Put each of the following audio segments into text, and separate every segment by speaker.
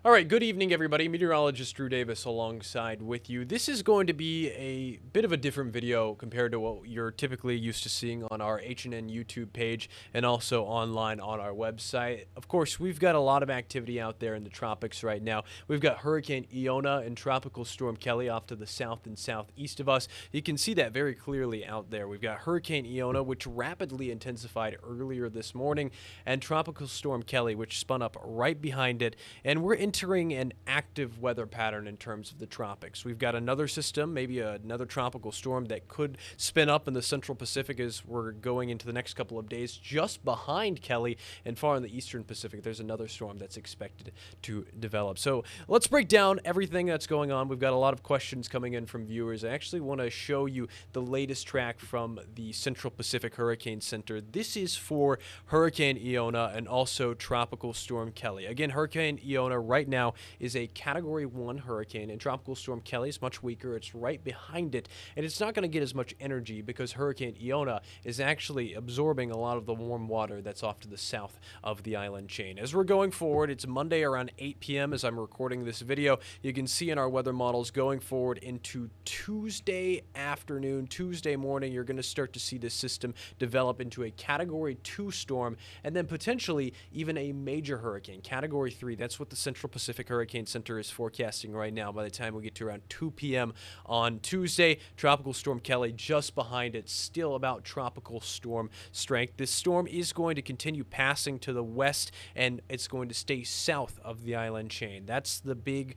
Speaker 1: All right, good evening, everybody. Meteorologist Drew Davis alongside with you. This is going to be a bit of a different video compared to what you're typically used to seeing on our HNN YouTube page and also online on our website. Of course, we've got a lot of activity out there in the tropics right now. We've got Hurricane Iona and Tropical Storm Keli off to the south and southeast of us. You can see that very clearly out there. We've got Hurricane Iona, which rapidly intensified earlier this morning, and Tropical Storm Keli, which spun up right behind it, and we're entering an active weather pattern in terms of the tropics. We've got another system, maybe another tropical storm that could spin up in the central Pacific as we're going into the next couple of days. Just behind Keli and far in the eastern Pacific, there's another storm that's expected to develop. So let's break down everything that's going on. We've got a lot of questions coming in from viewers. I actually want to show you the latest track from the Central Pacific Hurricane Center. This is for Hurricane Iona and also Tropical Storm Keli. Again, Hurricane Iona right now is a Category 1 hurricane, and Tropical Storm Keli is much weaker. It's right behind it, and it's not going to get as much energy because Hurricane Iona is actually absorbing a lot of the warm water that's off to the south of the island chain. As we're going forward, it's Monday around 8 p.m. as I'm recording this video. You can see in our weather models going forward into Tuesday afternoon, Tuesday morning, you're going to start to see this system develop into a Category 2 storm, and then potentially even a major hurricane, Category 3. That's what the Central Pacific Hurricane Center is forecasting right now. By the time we get to around 2 p.m. on Tuesday, Tropical Storm Keli just behind it, still about tropical storm strength. This storm is going to continue passing to the west, and it's going to stay south of the island chain. That's the big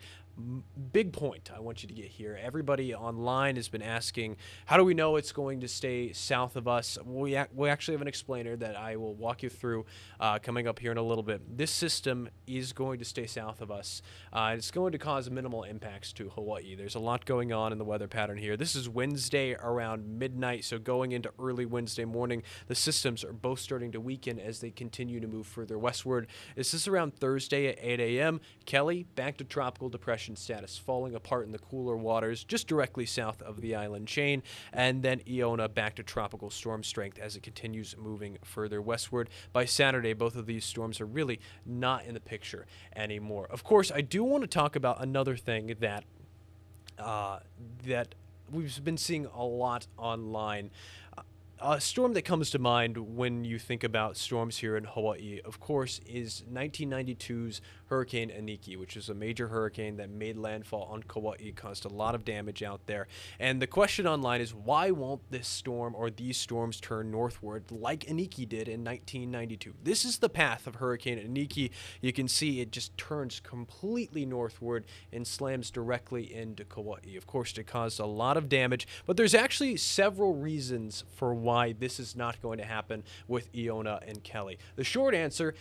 Speaker 1: point I want you to get here. Everybody online has been asking, how do we know it's going to stay south of us? We actually have an explainer that I will walk you through coming up here in a little bit. This system is going to stay south of us. It's going to cause minimal impacts to Hawaii. There's a lot going on in the weather pattern here. This is Wednesday around midnight, so going into early Wednesday morning, the systems are both starting to weaken as they continue to move further westward. This is around Thursday at 8 a.m. Keli back to tropical depression status, falling apart in the cooler waters just directly south of the island chain, and then Iona back to tropical storm strength as it continues moving further westward. By Saturday, both of these storms are really not in the picture anymore. Of course, I do want to talk about another thing that we've been seeing a lot online. A storm that comes to mind when you think about storms here in Hawaii, of course, is 1992's Hurricane Iniki, which is a major hurricane that made landfall on Kauai, caused a lot of damage out there. And the question online is, why won't this storm or these storms turn northward like Iniki did in 1992? This is the path of Hurricane Iniki. You can see it just turns completely northward and slams directly into Kauai. Of course, it caused a lot of damage, but there's actually several reasons for why this is not going to happen with Iona and Keli. The short answer,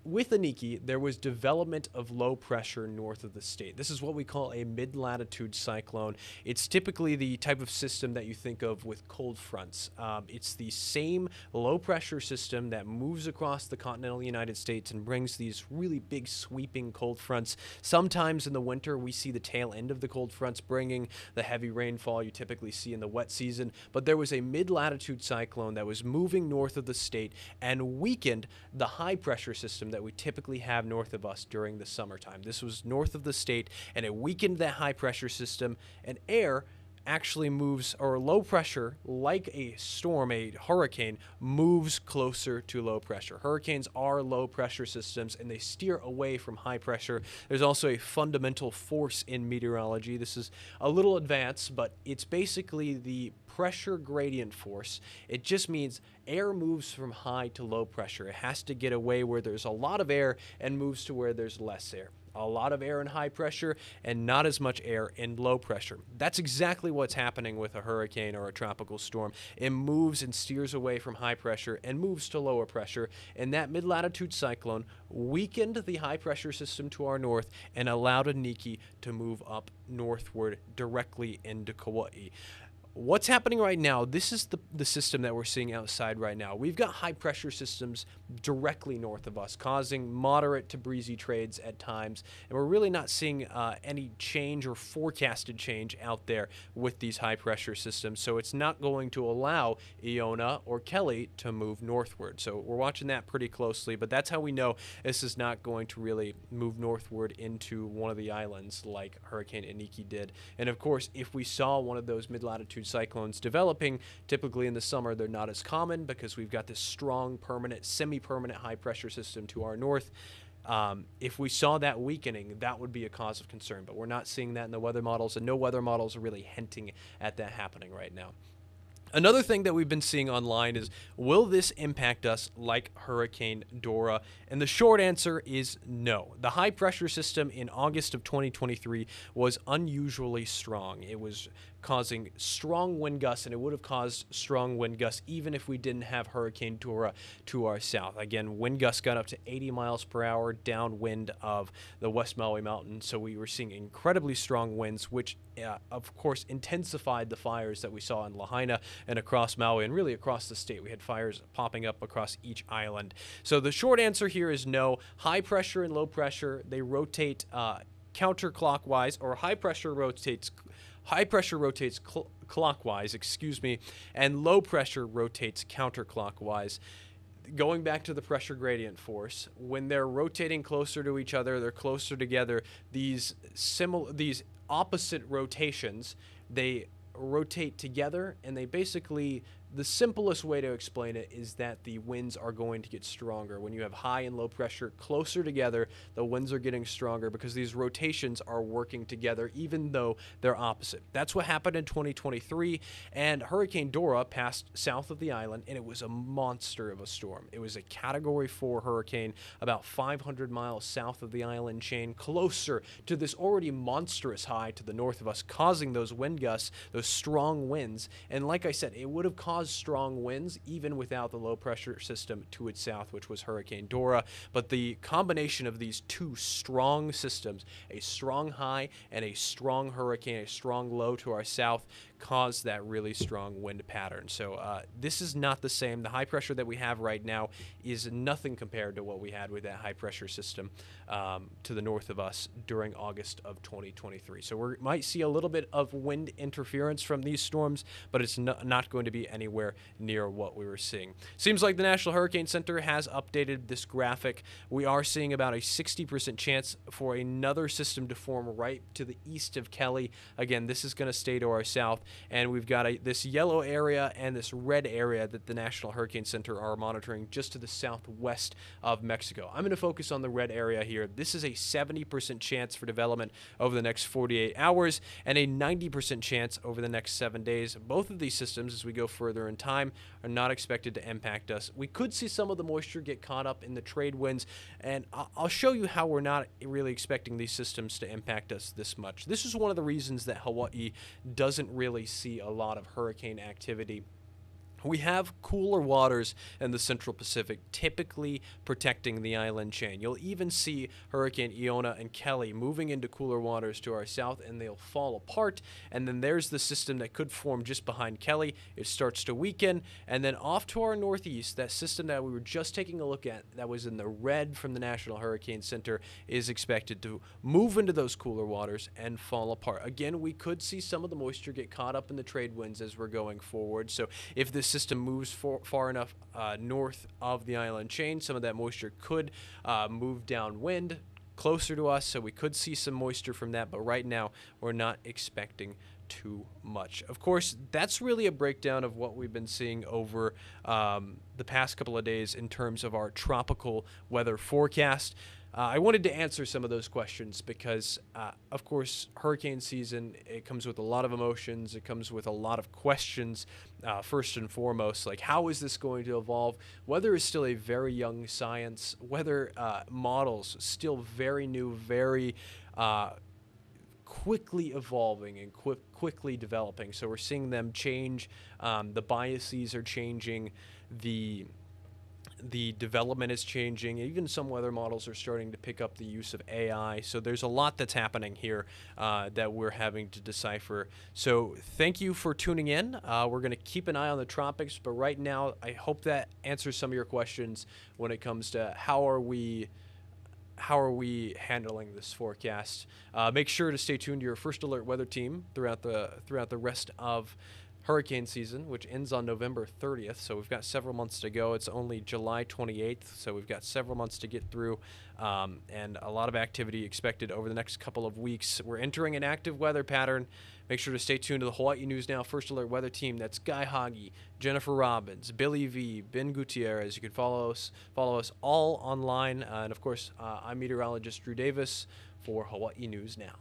Speaker 1: with Iniki, there was development of low pressure north of the state. This is what we call a mid-latitude cyclone. It's typically the type of system that you think of with cold fronts. It's the same low pressure system that moves across the continental United States and brings these really big sweeping cold fronts. Sometimes in the winter, we see the tail end of the cold fronts bringing the heavy rainfall you typically see in the wet season. But there was a mid-latitude cyclone that was moving north of the state and weakened the high pressure system that we typically have north of us during the summertime. This was north of the state, and it weakened that high pressure system, and air actually moves, or low pressure, like a storm, a hurricane, moves closer to low pressure. Hurricanes are low pressure systems, and they steer away from high pressure. There's also a fundamental force in meteorology. This is a little advanced, but it's basically the pressure gradient force. It just means air moves from high to low pressure. It has to get away where there's a lot of air and moves to where there's less air. A lot of air in high pressure and not as much air in low pressure. That's exactly what's happening with a hurricane or a tropical storm. It moves and steers away from high pressure and moves to lower pressure. And that mid-latitude cyclone weakened the high pressure system to our north and allowed Iniki to move up northward directly into Kauai. What's happening right now, this is the system that we're seeing outside right now. We've got high pressure systems directly north of us, causing moderate to breezy trades at times. And we're really not seeing any change or forecasted change out there with these high pressure systems. So it's not going to allow Iona or Keli to move northward. So we're watching that pretty closely, but that's how we know this is not going to really move northward into one of the islands like Hurricane Iniki did. And of course, if we saw one of those mid-latitude cyclones developing, typically in the summer, they're not as common because we've got this strong, permanent, semi-permanent high-pressure system to our north. If we saw that weakening, that would be a cause of concern, but we're not seeing that in the weather models, and no weather models are really hinting at that happening right now. Another thing that we've been seeing online is, will this impact us like Hurricane Dora? And the short answer is no. The high pressure system in August of 2023 was unusually strong. It was causing strong wind gusts, and it would have caused strong wind gusts even if we didn't have Hurricane Dora to our south. Again, wind gusts got up to 80 miles per hour downwind of the West Maui Mountains, so we were seeing incredibly strong winds, which of course intensified the fires that we saw in Lahaina and across Maui and really across the state. We had fires popping up across each island. So the short answer here is no. High pressure and low pressure, they rotate counterclockwise, or high pressure rotates clockwise, and low pressure rotates counterclockwise. Going back to the pressure gradient force, when they're rotating closer to each other, they're closer together, these opposite rotations, they rotate together, and they basically, the simplest way to explain it is that the winds are going to get stronger. When you have high and low pressure closer together, the winds are getting stronger because these rotations are working together even though they're opposite. That's what happened in 2023, and Hurricane Dora passed south of the island, and it was a monster of a storm. It was a Category 4 hurricane about 500 miles south of the island chain, closer to this already monstrous high to the north of us, causing those wind gusts, those strong winds. And like I said, it would have caused strong winds even without the low pressure system to its south, which was Hurricane Dora. But the combination of these two strong systems, a strong high and a strong hurricane, a strong low to our south, caused that really strong wind pattern. So this is not the same. The high pressure that we have right now is nothing compared to what we had with that high pressure system to the north of us during August of 2023. So we might see a little bit of wind interference from these storms, but it's not going to be anywhere near what we were seeing. Seems like the National Hurricane Center has updated this graphic. We are seeing about a 60% chance for another system to form right to the east of Keli. Again, this is going to stay to our south, and we've got this yellow area and this red area that the National Hurricane Center are monitoring just to the southwest of Mexico. I'm going to focus on the red area here. This is a 70% chance for development over the next 48 hours and a 90% chance over the next 7 days. Both of these systems, as we go further in time, are not expected to impact us. We could see some of the moisture get caught up in the trade winds, and I'll show you how we're not really expecting these systems to impact us this much. This is one of the reasons that Hawaii doesn't really see a lot of hurricane activity. We have cooler waters in the Central Pacific, typically protecting the island chain. You'll even see Hurricane Iona and Keli moving into cooler waters to our south, and they'll fall apart. And then there's the system that could form just behind Keli. It starts to weaken, and then off to our northeast, that system that we were just taking a look at, that was in the red from the National Hurricane Center, is expected to move into those cooler waters and fall apart. Again, we could see some of the moisture get caught up in the trade winds as we're going forward. So if this system moves far enough north of the island chain, some of that moisture could move downwind closer to us, so we could see some moisture from that, but right now we're not expecting too much. Of course, that's really a breakdown of what we've been seeing over the past couple of days in terms of our tropical weather forecast. I wanted to answer some of those questions because, of course, hurricane season, it comes with a lot of emotions. It comes with a lot of questions. First and foremost, like, how is this going to evolve? Weather is still a very young science. Weather models still very new, very quickly evolving and quickly developing. So we're seeing them change. The biases are changing. The the development is changing. Even some weather models are starting to pick up the use of AI. So there's a lot that's happening here that we're having to decipher. So thank you for tuning in. We're going to keep an eye on the tropics, but right now I hope that answers some of your questions when it comes to how are we handling this forecast. Make sure to stay tuned to your first alert weather team throughout the rest of hurricane season, which ends on November 30th. So we've got several months to go. It's only July 28th, so we've got several months to get through, and a lot of activity expected over the next couple of weeks. We're entering an active weather pattern. Make sure to stay tuned to the Hawaii News Now First Alert Weather Team. That's Guy Hagi, Jennifer Robbins, Billy V, Ben Gutierrez. You can follow us all online. And of course, I'm meteorologist Drew Davis for Hawaii News Now.